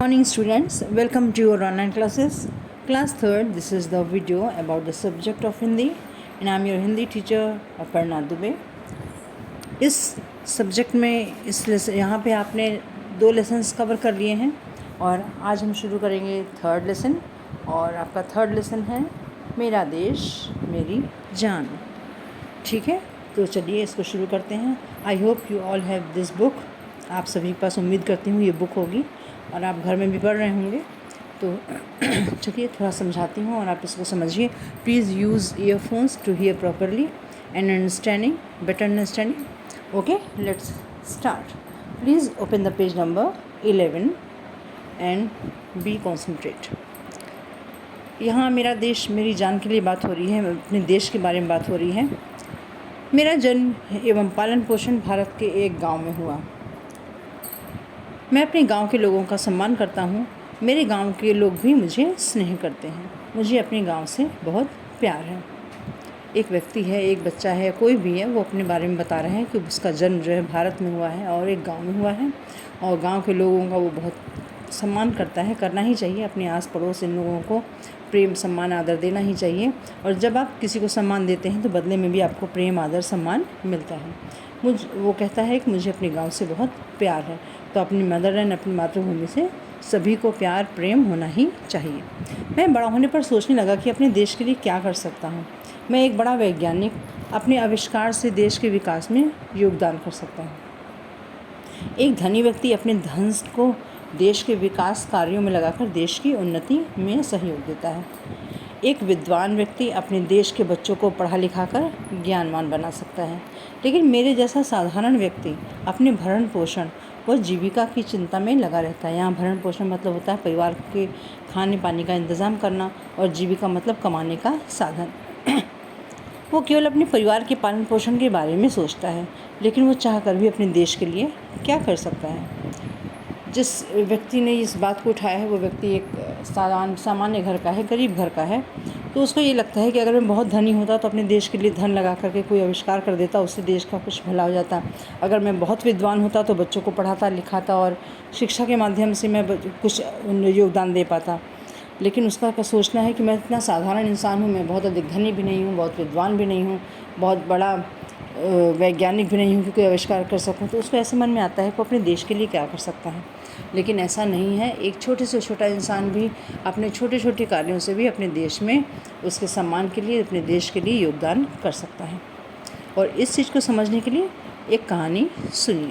morning students, welcome to your online classes. Class 3rd, this is the video about the subject of Hindi and I am your Hindi teacher Aparna Dubey. इस subject में यहाँ पे आपने 2 lessons cover कर लिए हैं और आज हम शुरू करेंगे 3rd लेसन और आपका 3rd लेसन है मेरा देश मेरी जान। ठीक है, तो चलिए इसको शुरू करते हैं। I hope you all have this book. आप सभी के पास उम्मीद करती हूँ ये बुक होगी और आप घर में भी पढ़ रहे होंगे। तो चलिए थोड़ा समझाती हूँ और आप इसको समझिए। Please use earphones to hear properly and understanding, better understanding. Okay, let's start. Please open the page number 11 and be concentrate. यहाँ मेरा देश मेरी जान के लिए बात हो रही है, अपने देश के बारे में बात हो रही है। मेरा जन्म एवं पालन पोषण भारत के एक गांव में हुआ। मैं अपने गांव के लोगों का सम्मान करता हूँ। मेरे गांव के लोग भी मुझे स्नेह करते हैं। मुझे अपने गांव से बहुत प्यार है। एक व्यक्ति है, एक बच्चा है, कोई भी है, वो अपने बारे में बता रहे हैं कि उसका जन्म जो है भारत में हुआ है और एक गांव में हुआ है और गांव के लोगों का वो बहुत सम्मान करता है। करना ही चाहिए। अपने आस पड़ोस इन लोगों को प्रेम सम्मान आदर देना ही चाहिए और जब आप किसी को सम्मान देते हैं तो बदले में भी आपको प्रेम आदर सम्मान मिलता है। वो कहता है कि मुझे अपने गांव से बहुत प्यार है। तो अपनी मदर एंड अपनी मातृभूमि से सभी को प्यार प्रेम होना ही चाहिए। मैं बड़ा होने पर सोचने लगा कि अपने देश के लिए क्या कर सकता हूँ। मैं एक बड़ा वैज्ञानिक अपने आविष्कार से देश के विकास में योगदान कर सकता हूँ। एक धनी व्यक्ति अपने धन को देश के विकास कार्यों में लगाकर देश की उन्नति में सहयोग देता है। एक विद्वान व्यक्ति अपने देश के बच्चों को पढ़ा लिखा कर ज्ञानवान बना सकता है। लेकिन मेरे जैसा साधारण व्यक्ति अपने भरण पोषण व जीविका की चिंता में लगा रहता है। यहाँ भरण पोषण मतलब होता है परिवार के खाने पानी का इंतज़ाम करना और जीविका मतलब कमाने का साधन। वो केवल अपने परिवार के पालन पोषण के बारे में सोचता है, लेकिन वो चाहकर भी अपने देश के लिए क्या कर सकता है। जिस व्यक्ति ने इस बात को उठाया है वो व्यक्ति एक सामान्य घर का है, गरीब घर का है। तो उसको ये लगता है कि अगर मैं बहुत धनी होता तो अपने देश के लिए धन लगा करके कोई आविष्कार कर देता, उससे देश का कुछ भला हो जाता। अगर मैं बहुत विद्वान होता तो बच्चों को पढ़ाता लिखाता और शिक्षा के माध्यम से मैं कुछ योगदान दे पाता। लेकिन उसका सोचना है कि मैं इतना साधारण इंसान हूँ, मैं बहुत अधिक धनी भी नहीं हूँ, बहुत विद्वान भी नहीं हूँ, बहुत बड़ा वैज्ञानिक भी नहीं हूँ कि कोई आविष्कार कर सकूँ। तो उसको ऐसे मन में आता है कि वो अपने देश के लिए क्या कर सकता है। लेकिन ऐसा नहीं है। एक छोटे से छोटा इंसान भी अपने छोटे छोटे कार्यों से भी अपने देश में उसके सम्मान के लिए, अपने देश के लिए योगदान कर सकता है। और इस चीज़ को समझने के लिए एक कहानी सुनिए।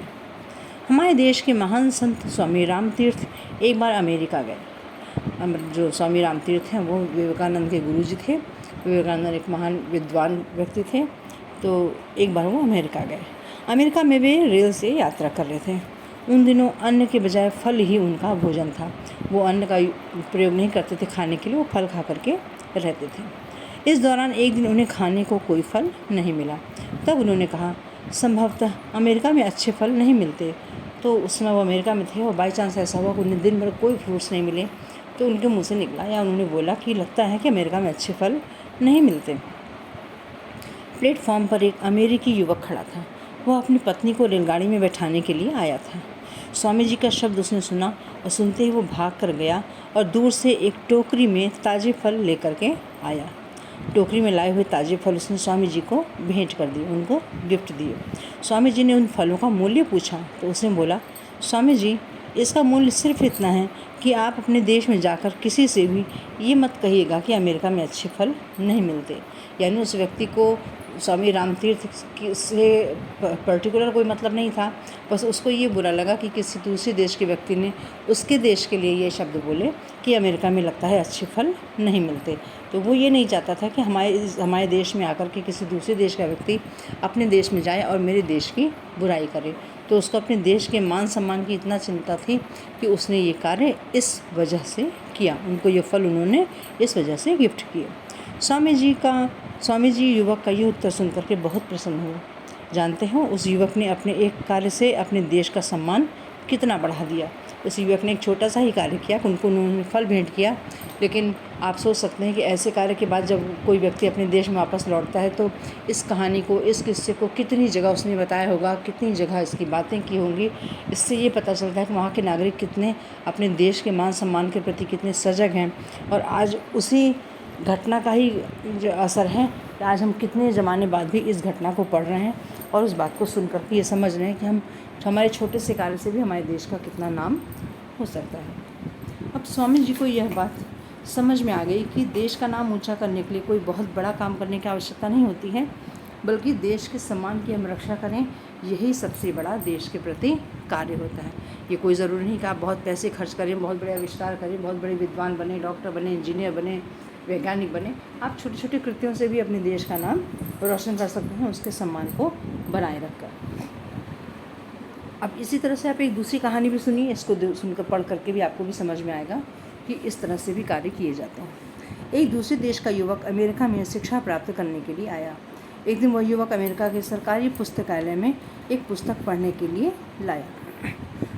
हमारे देश के महान संत स्वामी राम तीर्थ एक बार अमेरिका गए। जो स्वामी राम तीर्थ हैं वो विवेकानंद के गुरुजी थे। विवेकानंद एक महान विद्वान व्यक्ति थे। तो एक बार वो अमेरिका गए। अमेरिका में वे रेल से यात्रा कर रहे थे। उन दिनों अन्न के बजाय फल ही उनका भोजन था। वो अन्न का प्रयोग नहीं करते थे खाने के लिए, वो फल खा करके रहते थे। इस दौरान एक दिन उन्हें खाने को कोई फल नहीं मिला। तब उन्होंने कहा, संभवतः अमेरिका में अच्छे फल नहीं मिलते। तो उस समय वो अमेरिका में थे और बाई चांस ऐसा हुआ कि उन्हें दिन भर कोई फ्रूट्स नहीं मिले। तो उनके मुँह से निकला या उन्होंने बोला कि लगता है कि अमेरिका में अच्छे फल नहीं मिलते। प्लेटफॉर्म पर एक अमेरिकी युवक खड़ा था। वह अपनी पत्नी को रेलगाड़ी में बैठाने के लिए आया था। स्वामी जी का शब्द उसने सुना और सुनते ही वो भाग कर गया और दूर से एक टोकरी में ताज़े फल लेकर के आया। टोकरी में लाए हुए ताज़े फल उसने स्वामी जी को भेंट कर दिए, उनको गिफ्ट दिए। स्वामी जी ने उन फलों का मूल्य पूछा तो उसने बोला, स्वामी जी, इसका मूल्य सिर्फ इतना है कि आप अपने देश में जाकर किसी से भी ये मत कहिएगा कि अमेरिका में अच्छे फल नहीं मिलते। यानी उस व्यक्ति को स्वामी राम तीर्थ से पर्टिकुलर कोई मतलब नहीं था, बस उसको ये बुरा लगा कि किसी दूसरे देश के व्यक्ति ने उसके देश के लिए ये शब्द बोले कि अमेरिका में लगता है अच्छे फल नहीं मिलते। तो वो ये नहीं चाहता था कि हमारे देश में आकर के किसी दूसरे देश का व्यक्ति अपने देश में जाए और मेरे देश की बुराई करे। तो उसको अपने देश के मान सम्मान की इतना चिंता थी कि उसने ये कार्य इस वजह से किया। उनको ये फल उन्होंने इस वजह से गिफ्ट किए। स्वामी जी युवक का ये उत्तर सुन करके बहुत प्रसन्न हुए। जानते हो, उस युवक ने अपने एक कार्य से अपने देश का सम्मान कितना बढ़ा दिया। उस युवक ने एक छोटा सा ही कार्य किया, उनको उन्होंने फल भेंट किया, लेकिन आप सोच सकते हैं कि ऐसे कार्य के बाद जब कोई व्यक्ति अपने देश में वापस लौटता है तो इस कहानी को, इस किस्से को कितनी जगह उसने बताया होगा, कितनी जगह इसकी बातें की होंगी। इससे ये पता चलता है कि वहाँ के नागरिक कितने अपने देश के मान सम्मान के प्रति कितने सजग हैं। और आज उसी घटना का ही जो असर है कि आज हम कितने ज़माने बाद भी इस घटना को पढ़ रहे हैं और उस बात को सुन कर के ये समझ रहे हैं कि हम हमारे छोटे से कार्य से भी हमारे देश का कितना नाम हो सकता है। अब स्वामी जी को यह बात समझ में आ गई कि देश का नाम ऊंचा करने के लिए कोई बहुत बड़ा काम करने की आवश्यकता नहीं होती है, बल्कि देश के सम्मान की हम रक्षा करें, यही सबसे बड़ा देश के प्रति कार्य होता है। ये कोई ज़रूरी नहीं कि आप बहुत पैसे खर्च करें, बहुत बड़े आविष्कार करें, बहुत बड़े विद्वान बने, डॉक्टर बने, इंजीनियर बने, वैज्ञानिक बने। आप छोटे छोटे कृत्यों से भी अपने देश का नाम रोशन कर सकते हैं, उसके सम्मान को बनाए रखकर। अब इसी तरह से आप एक दूसरी कहानी भी सुनिए, इसको सुनकर पढ़ करके भी आपको भी समझ में आएगा कि इस तरह से भी कार्य किए जाते हैं। एक दूसरे देश का युवक अमेरिका में शिक्षा प्राप्त करने के लिए आया। एक दिन वह युवक अमेरिका के सरकारी पुस्तकालय में एक पुस्तक पढ़ने के लिए लाया।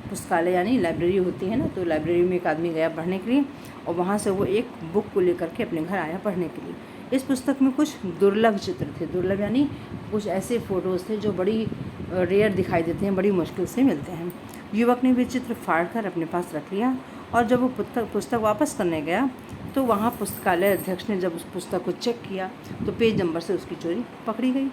पुस्तकालय यानी लाइब्रेरी होती है ना, तो लाइब्रेरी में एक आदमी गया पढ़ने के लिए और वहाँ से वो एक बुक को लेकर के अपने घर आया पढ़ने के लिए। इस पुस्तक में कुछ दुर्लभ चित्र थे। दुर्लभ यानी कुछ ऐसे फ़ोटोज़ थे जो बड़ी रेयर दिखाई देते हैं, बड़ी मुश्किल से मिलते हैं। युवक ने वे चित्र फाड़ कर अपने पास रख लिया और जब वो पुस्तक वापस करने गया तो वहाँ पुस्तकालय अध्यक्ष ने जब उस पुस्तक को चेक किया तो पेज नंबर से उसकी चोरी पकड़ी गई।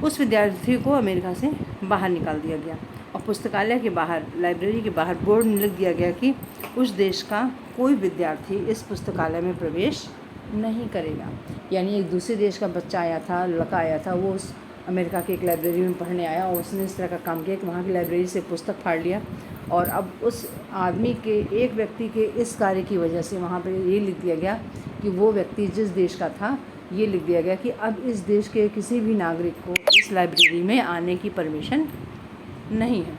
उस विद्यार्थी को अमेरिका से बाहर निकाल दिया गया और पुस्तकालय के बाहर, लाइब्रेरी के बाहर बोर्ड लिख दिया गया कि उस देश का कोई विद्यार्थी इस पुस्तकालय में प्रवेश नहीं करेगा। यानी एक दूसरे देश का बच्चा आया था, लड़का आया था, वो उस अमेरिका की एक लाइब्रेरी में पढ़ने आया और उसने इस तरह का काम किया कि वहाँ की लाइब्रेरी से पुस्तक फाड़ लिया और अब उस आदमी के, एक व्यक्ति के इस कार्य की वजह से वहाँ पे ये लिख दिया गया कि वो व्यक्ति जिस देश का था, ये लिख दिया गया कि अब इस देश के किसी भी नागरिक को इस लाइब्रेरी में आने की परमिशन नहीं है।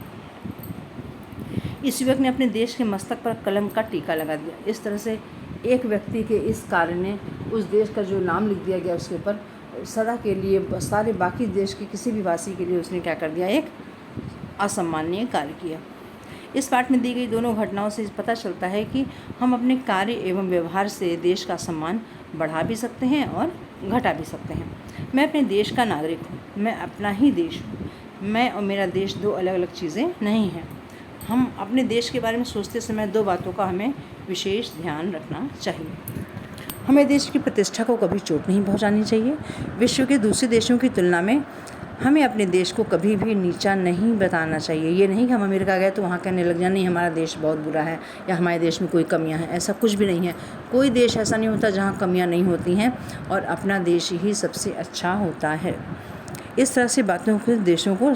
इस युवक ने अपने देश के मस्तक पर कलम का टीका लगा दिया। इस तरह से एक व्यक्ति के इस कार्य ने उस देश का जो नाम लिख दिया गया उसके ऊपर सदा के लिए, सारे बाकी देश के किसी भी वासी के लिए उसने क्या कर दिया, एक असम्माननीय कार्य किया। इस पाठ में दी गई दोनों घटनाओं से पता चलता है कि हम अपने कार्य एवं व्यवहार से देश का सम्मान बढ़ा भी सकते हैं और घटा भी सकते हैं। मैं अपने देश का नागरिक हूँ, मैं अपना ही देश हूँ। मैं और मेरा देश दो अलग अलग चीज़ें नहीं हैं। हम अपने देश के बारे में सोचते समय दो बातों का हमें विशेष ध्यान रखना चाहिए। हमें देश की प्रतिष्ठा को कभी चोट नहीं पहुंचानी चाहिए। विश्व के दूसरे देशों की तुलना में हमें अपने देश को कभी भी नीचा नहीं बताना चाहिए। ये नहीं कि हम अमेरिका गए तो वहाँ कहने लग जाए नहीं हमारा देश बहुत बुरा है या हमारे देश में कोई कमियां हैं। ऐसा कुछ भी नहीं है। कोई देश ऐसा नहीं होता जहाँ कमियां नहीं होती हैं और अपना देश ही सबसे अच्छा होता है। इस तरह से बातों के देशों को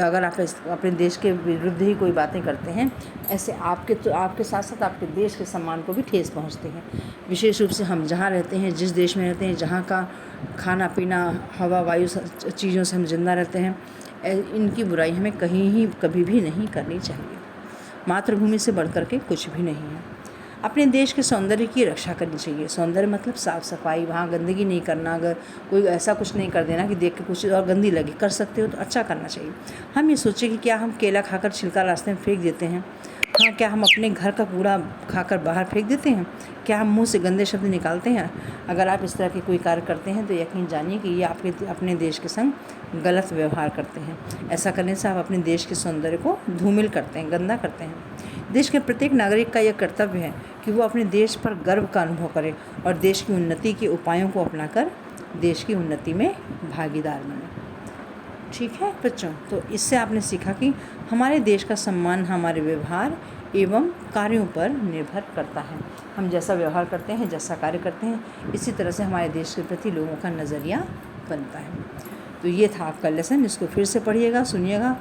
अगर आप अपने देश के विरुद्ध ही कोई बातें करते हैं, ऐसे आपके साथ साथ आपके देश के सम्मान को भी ठेस पहुंचती है। विशेष रूप से हम जहाँ रहते हैं, जिस देश में रहते हैं, जहाँ का खाना पीना, हवा वायु चीज़ों से हम जिंदा रहते हैं, इनकी बुराई हमें कहीं ही कभी भी नहीं करनी चाहिए। मातृभूमि से बढ़कर के कुछ भी नहीं है। अपने देश के सौंदर्य की रक्षा करनी चाहिए। सौंदर्य मतलब साफ़ सफाई, वहाँ गंदगी नहीं करना। अगर कोई ऐसा कुछ नहीं कर देना कि देख के कुछ और गंदी लगे, कर सकते हो तो अच्छा करना चाहिए। हम ये सोचें कि क्या हम केला खाकर छिलका रास्ते में फेंक देते हैं? हाँ, क्या हम अपने घर का कूड़ा खाकर बाहर फेंक देते हैं? क्या हम मुंह से गंदे शब्द निकालते हैं? अगर आप इस तरह के कोई कार्य करते हैं तो यकीन जानिए कि ये अपने देश के संग गलत व्यवहार करते हैं। ऐसा करने से आप अपने देश के सौंदर्य को धूमिल करते हैं, गंदा करते हैं। देश के प्रत्येक नागरिक का यह कर्तव्य है कि वो अपने देश पर गर्व का अनुभव करे और देश की उन्नति के उपायों को अपनाकर देश की उन्नति में भागीदार बने। ठीक है बच्चों, तो इससे आपने सीखा कि हमारे देश का सम्मान हमारे व्यवहार एवं कार्यों पर निर्भर करता है। हम जैसा व्यवहार करते हैं, जैसा कार्य करते हैं, इसी तरह से हमारे देश के प्रति लोगों का नज़रिया बनता है। तो ये था आपका लेसन। इसको फिर से पढ़िएगा, सुनिएगा,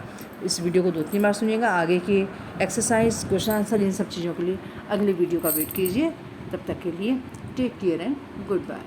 इस वीडियो को 2-3 बार सुनिएगा। आगे की एक्सरसाइज, क्वेश्चन आंसर, इन सब चीज़ों के लिए अगले वीडियो का वेट कीजिए। तब तक के लिए take care and good bye.